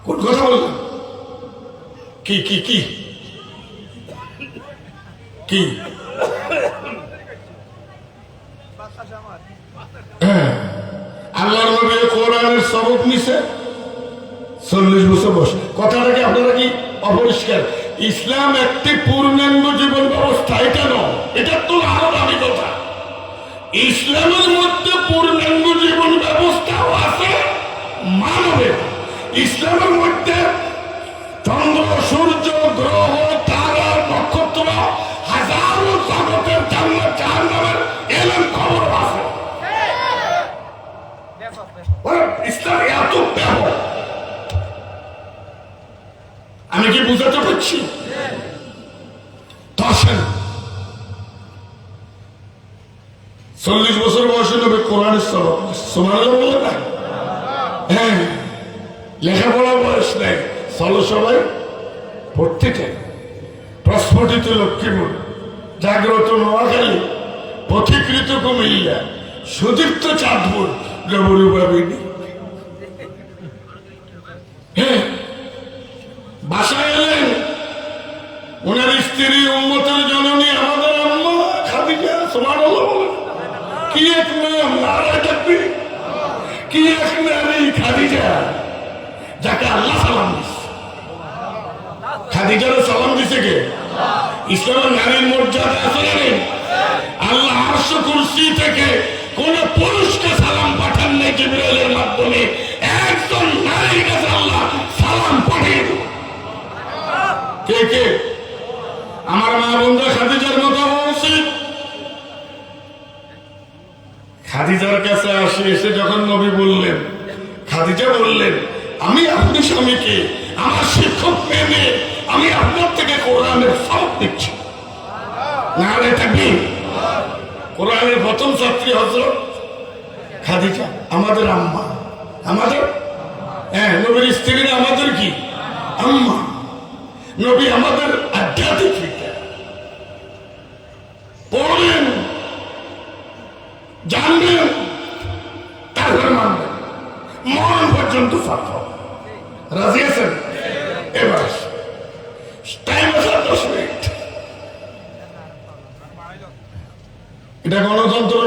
কোন কথা বললেন? কি কি কি কি আল্লাহর নবী কোরআনের সবক নিছে 40 বছর বয়স। কথাটা কি আপনারা কি অপরিষ্কার? ইসলাম একটি পূর্ণাঙ্গ জীবন ব্যবস্থা, এটা নয়, এটা তো আরো দামি কথা। ইসলামের মধ্যে পূর্ণাঙ্গ জীবন ব্যবস্থাও আছে মানবের। ইসলামের মধ্যে চন্দ্র, সূর্য, গ্রহ, তারা, নক্ষত্র, হাজারো জগতের জান্নাত জাহান্নামের এলেন খবর আছে। ইসলাম এত ব্যাপক, আমি কি বুঝাতে পারছি? আসেন 40 বছর বয়সে নবী কোরআনের সবক সুবহানাল্লাহ বলে না? হ্যাঁ, লেখাপড়া বয়স নেই, চলো সবাই পড়তে চাই। প্রস্ফুটিত লক্ষ্মীপুর, জাগ্রত নোয়াখালী, পথিকৃত কুমিল্লা, সুদীপ্ত চাঁদপুর, ডবরুবাবিনী। স্ত্রী উম্মতের জননী আমাদের আম্মা খাদিজা সুবহানাল্লাহ বলে কি এক নাম নারায়ে তাকবীর কি এক নারী খাদিজা যাকে আল্লাহ সালাম দিছে খাদিজার সালাম দিছে কে ইসলামের নারীর মর্যাদা আছে না নেই আল্লাহ আরশ কুরসি থেকে কোন পুরুষকে সালাম পাঠান নাই জিবরাইলের মাধ্যমে একজন নারীর কাছে আল্লাহ সালাম পাঠিয়ে দেন কে কে আমার মা বন্ধু খাদিজার মতো উচিত খাদিজার কাছে আসে এসে যখন নবী বললেন খাদিজা বললেন আমি আপনি স্বামীকে আমার শিক্ষক মেনে আমি আপনার থেকে কোরআনের সবক দিচ্ছি নারায়ে তাকবীর কোরআনের প্রথম ছাত্রী হযরত খাদিজা আমাদের আম্মা আমাদের নবীর স্ত্রী আমাদের কি আম্মা নবী আমাদের আধ্যাত্মিক পিতা পড়বেন জানবেন তারপর মানবেন মরণ পর্যন্ত ছাত্র রাজি আছেন এবার টাইম আছে 10 মিনিট এটা গণতন্ত্র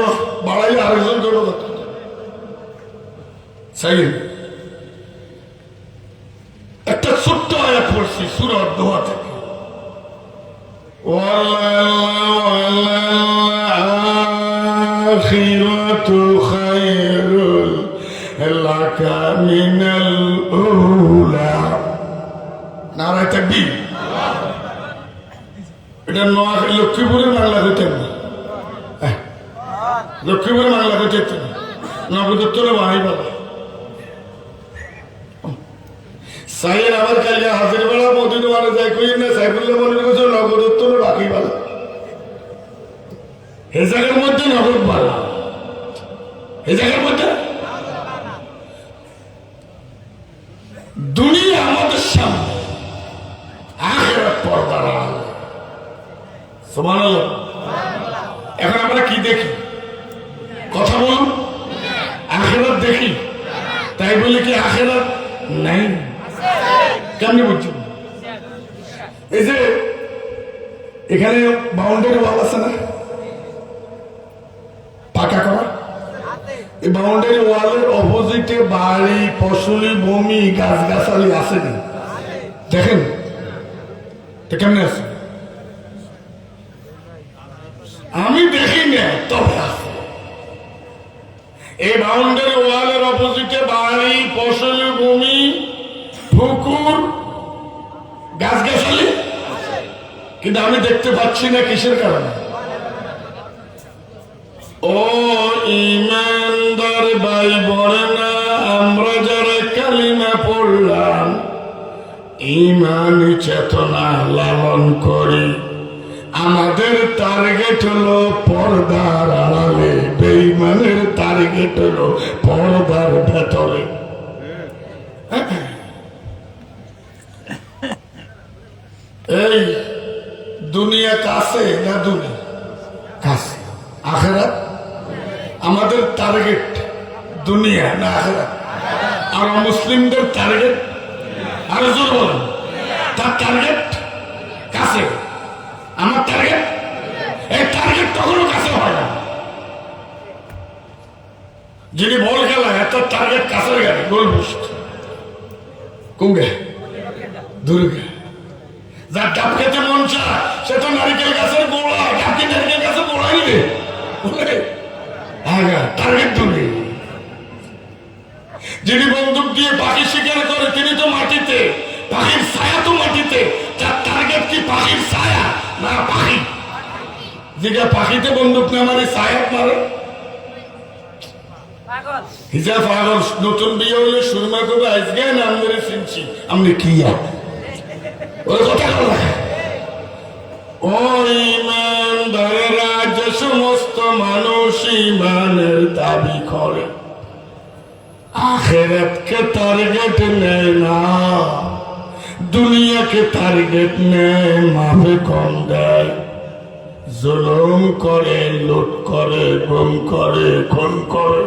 বাড়াইলে আরেকজন গণতন্ত্র সাইলেন একটা ছোট্ট আয়াত পড়ছি সূরা দোহা থেকে ওয়াল-আখিরাতু খায়রুল লাকা মিনাল উলা নারায়ে তাকবীর এটা লক্ষ্মীপুরের বাংলা হইতে লক্ষ্মীপুরের বাংলা হইতে নবদত্তরে বাহাই বলা সাইয়ের আবার কালকে হাজির বেলা মদিনা মানে যাই কই না সাইফুল্লাহ মনির কাছে নবদত্তরে বাকি বলা এই জায়গার মধ্যে নগদ বলা এই জায়গার মধ্যে দুনিয়া আমাদের সামনে আখিরাত পর্দার আড়ালে সুবহানাল্লাহ এখন আমরা কি দেখি কথা বলুন আখিরাত দেখি তাই বলে কি আখিরাত নাই কেমনি বুঝছি এই যে এখানে বাউন্ডারি ওয়াল আছে না পাকা করা এই বাউন্ডারি ওয়ালের অপোজিটে বাড়ি ফসলি ভূমি গাছগাছালি আছে না দেখেন তো কেমনে আছে আমি দেখি না তবে আছে এই বাউন্ডারি ওয়ালের অপোজিটে বাড়ি ফসলি ভূমি পুকুর গাছগাছালি কিন্তু আমি দেখতে পাচ্ছি না কিসের কারণে ও ইমানদার ভাই বোনেরা আমরা যারা কালিমা পড়লাম ঈমান চেতনা লালন করি আমাদের টার্গেট হলো পর্দার আড়ালে বেঈমানের টার্গেট হলো পর্দার ভেতরে এই দুনিয়া কাছে না দুনিয়া কাছে আখিরাত আমাদের টার্গেট দুনিয়া না আখিরাত আর মুসলিমদের টার্গেট আর জোর বলেন তার টার্গেট কাছে আমার টার্গেট এই টার্গেট কখনো কাছে হয় না যিনি বল খেলায় এত টার্গেট কাছে গেলে গোল পোস্ট কুঙ্গে দুর্গে যার ডাব খেতে মন চায় সে তো নারিকেল গাছের গোড়া ডাবকে নারিকেল গাছের গোড়া নিবে টার্গেট দুর্গে যিনি বন্দুক দিয়ে পাখি শিকার করে তিনি তো মাটিতে পাখির ছায়া তো মাটিতে তার টার্গেট কি পাখির ছায়া না পাখি যেটা পাখিতে বন্দুক না মারে ছায়া মারে হিজা পাগল নতুন বিয়ে হলে সুরমা করবে আজকে না আমাদের চিনছি আমি কি ওর কথা বলা ও ইমানদারেরা যে সমস্ত মানুষ ইমানের দাবি করে আখিরাতকে টার্গেট নেয় না দুনিয়াকে টার্গেট নেয় মাফে কম দেয় জুলুম করে লুট করে গুম করে খুন করে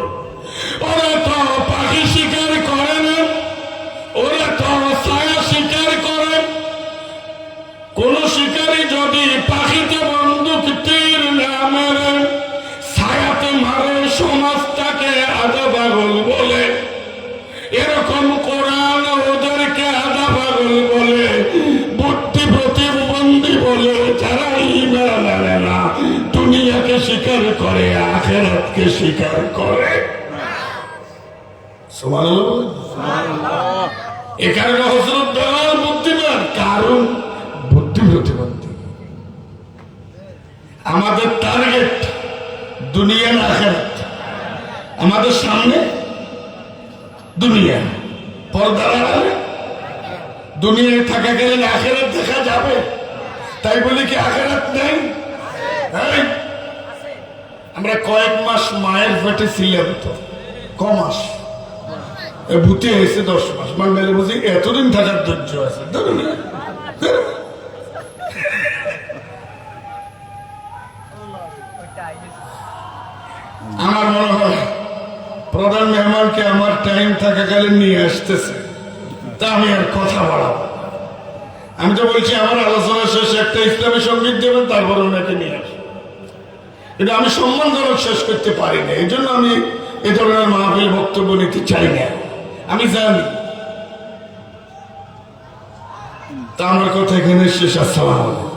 ওরা তো পাখি শিকার করে না ওরা তো ছায়া শিকার করে কোন শিকারী যদি করে আখিরাতকে স্বীকার করে। সুবহানাল্লাহ। এ কারণে হযরত বেলাল বুদ্ধিমান, কারণ বুদ্ধি প্রতিবন্ধী। আমাদের টার্গেট দুনিয়া না আখিরাত। আমাদের সামনে দুনিয়া, পর্দার আড়ালে দুনিয়ায় থাকা গেলে আখিরাত দেখা যাবে, তাই বলি কি আখিরাত নেই? আমরা কয়েক মাস মায়ের পেটে ছিলাম, তো কমাস ভূতি হয়েছে 10 মাস। মানে মেলে বুঝি এতদিন থাকার ধৈর্য আছে। আমার মনে হয় প্রধান মেহমানকে আমার টাইম থাকাকালীন নিয়ে আসতেছে, তা আমি আর কথা বাড়াবো। আমি তো বলছি আমার আলোচনা শেষে একটা ইসলামী সঙ্গীত দেবেন, তারপরে ওনাকে নিয়ে আসবো। কিন্তু আমি সম্মানজনক শেষ করতে পারি না, এই জন্য আমি এ ধরনের মাহফিল বক্তব্য নিতে চাই না। আমি জানি। তা আমার কথা এখানে শেষ। আসসালাম আলাইকুম।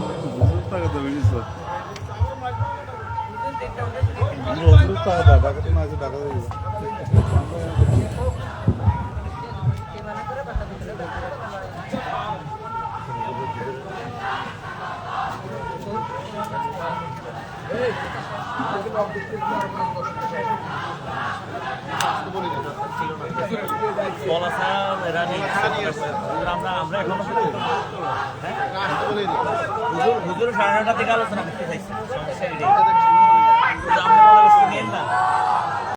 হুজুর 9:30 থেকে আলোচনা করতে চাইছি।